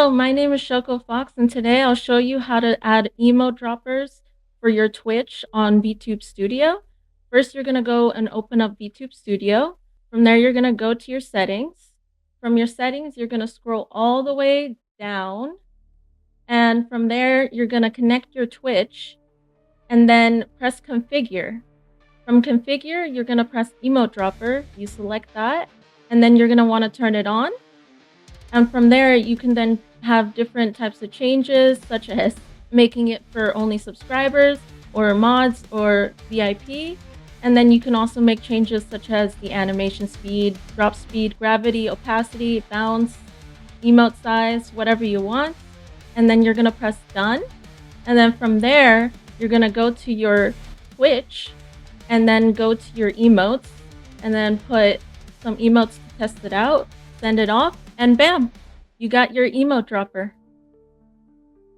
Hello, my name is Shoko Fox, and today I'll show you how to add emote droppers for your Twitch on VTube Studio. First, you're going to go and open up VTube Studio. From there, you're going to go to your settings. From your settings, you're going to scroll all the way down. And from there, you're going to connect your Twitch and then press Configure. From Configure, you're going to press Emote Dropper. You select that, and then you're going to want to turn it on. And from there, you can then have different types of changes, such as making it for only subscribers or mods or VIP. And then you can also make changes such as the animation speed, drop speed, gravity, opacity, bounce, emote size, whatever you want. And then you're going to press done. And then from there, you're going to go to your Twitch and then go to your emotes and then put some emotes to test it out, send it off, and bam, you got your emote dropper.